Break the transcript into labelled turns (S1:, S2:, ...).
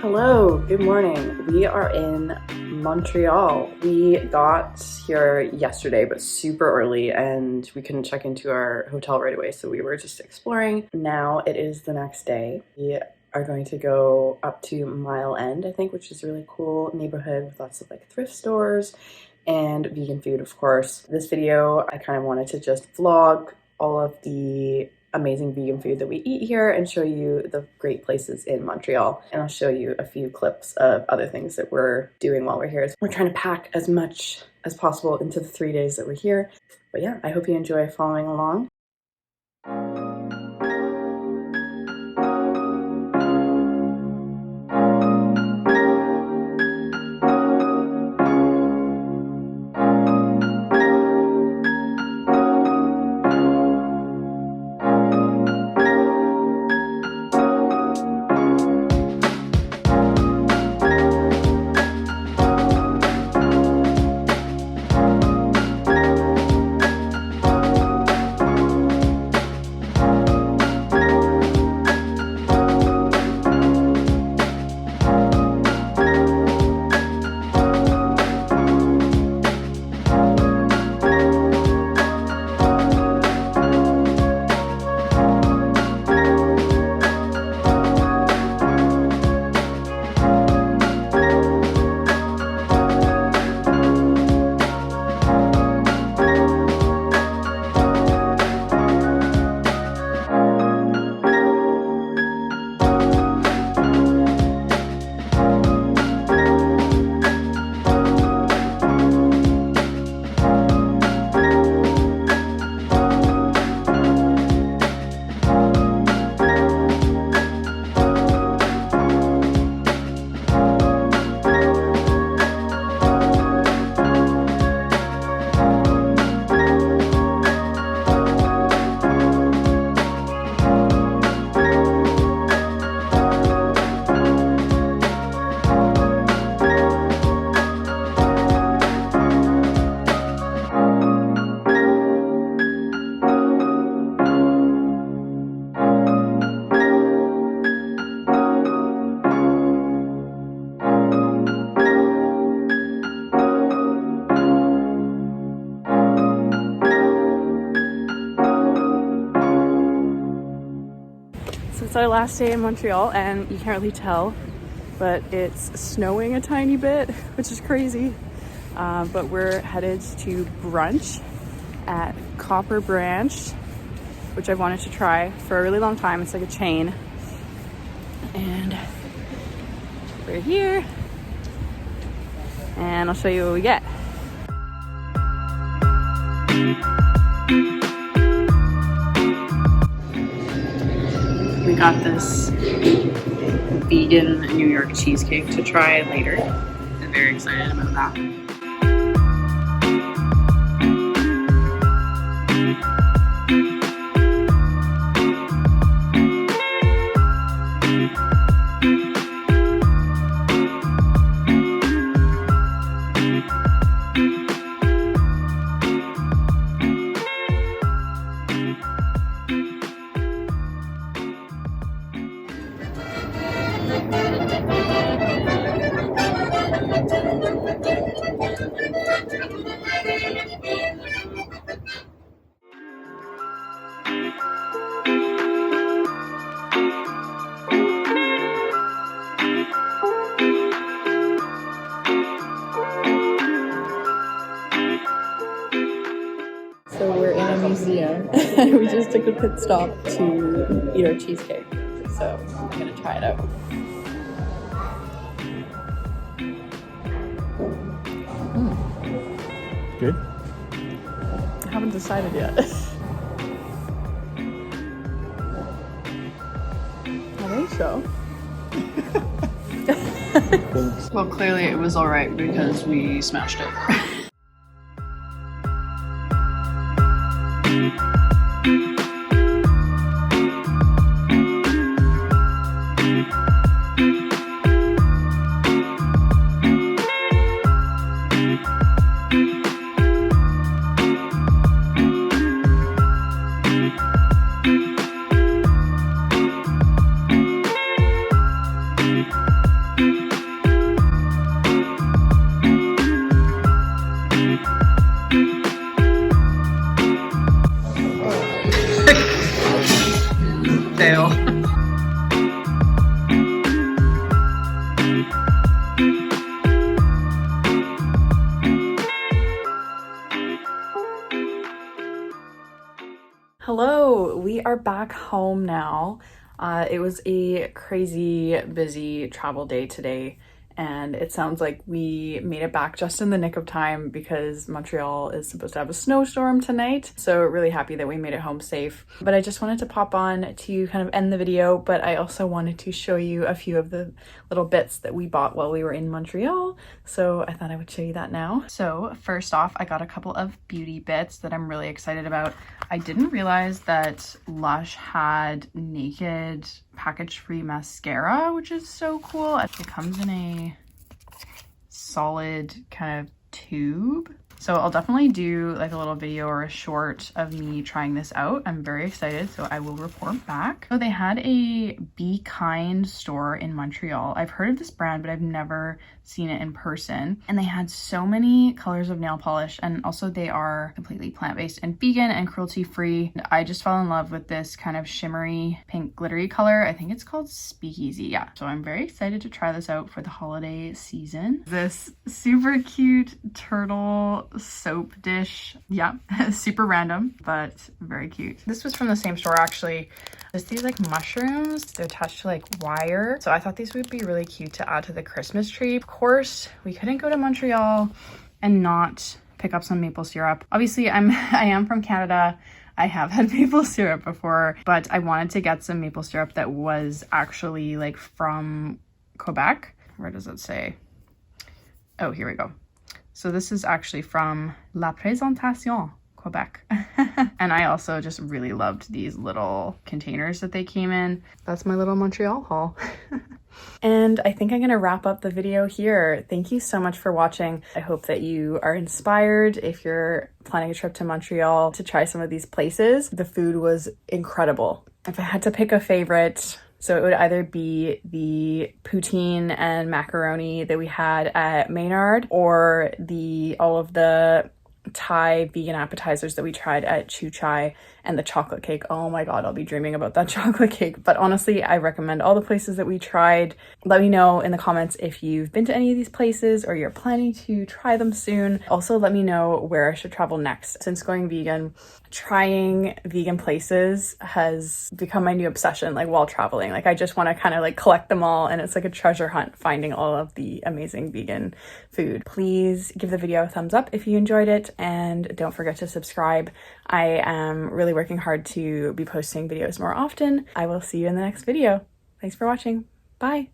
S1: Hello, good morning. We are in Montreal. We got here yesterday, but super early, and we couldn't check into our hotel right away, so we were just exploring. Now it is the next day. We are going to go up to Mile End, I think, which is a really cool neighborhood with lots of like thrift stores and vegan food, of course. This video, I kind of wanted to just vlog all of the amazing vegan food that we eat here and show you the great places in Montreal. And I'll show you a few clips of other things that we're doing while we're here. We're trying to pack as much as possible into the 3 days that we're here. But yeah, I hope you enjoy following along. It's our last day in Montreal, and you can't really tell, but it's snowing a tiny bit, which is crazy. But we're headed to brunch at Copper Branch, which I've wanted to try for a really long time. It's like a chain. And we're here, and I'll show you what we get. We got this vegan New York cheesecake to try later. I'm very excited about that. So we're in a museum and we just took a pit stop to eat our cheesecake. So I'm gonna try it out.
S2: Good?
S1: I haven't decided yet. I think so. Well, clearly it was alright because we smashed it. Fail. Hello, we are back home now. It was a crazy busy travel day today, and it sounds like we made it back just in the nick of time because Montreal is supposed to have a snowstorm tonight. So really happy that we made it home safe. But I just wanted to pop on to kind of end the video, but I also wanted to show you a few of the little bits that we bought while we were in Montreal. So I thought I would show you that now. So first off, I got a couple of beauty bits that I'm really excited about. I didn't realize that Lush had naked package-free mascara, which is so cool. It comes in a solid kind of tube. So I'll definitely do like a little video or a short of me trying this out. I'm very excited, so I will report back. So they had a Be Kind store in Montreal. I've heard of this brand, but I've never seen it in person. And they had so many colors of nail polish, and also they are completely plant-based and vegan and cruelty-free. I just fell in love with this kind of shimmery pink glittery color. I think it's called Speakeasy. Yeah, so I'm very excited to try this out for the holiday season. This super cute turtle soap dish. Yeah, super random, but very cute. This was from the same store actually. Just these like mushrooms, they're attached to like wire. So I thought these would be really cute to add to the Christmas tree. Of course, we couldn't go to Montreal and not pick up some maple syrup. Obviously, I am from Canada. I have had maple syrup before, but I wanted to get some maple syrup that was actually like from Quebec. Where does it say? Oh, here we go. So this is actually from La Présentation, Quebec. And I also just really loved these little containers that they came in. That's my little Montreal haul. And I think I'm gonna wrap up the video here. Thank you so much for watching. I hope that you are inspired if you're planning a trip to Montreal to try some of these places. The food was incredible. If I had to pick a favorite, so it would either be the poutine and macaroni that we had at Maynard or all of the Thai vegan appetizers that we tried at Chu Chai, and the chocolate cake. Oh my god, I'll be dreaming about that chocolate cake. But honestly, I recommend all the places that we tried. Let me know in the comments if you've been to any of these places or you're planning to try them soon. Also, let me know where I should travel next. Since going vegan, trying vegan places has become my new obsession, like while traveling. Like I just want to kind of like collect them all, and it's like a treasure hunt finding all of the amazing vegan food. Please give the video a thumbs up if you enjoyed it, and don't forget to subscribe. I am really working hard to be posting videos more often. I will see you in the next video. Thanks for watching. Bye.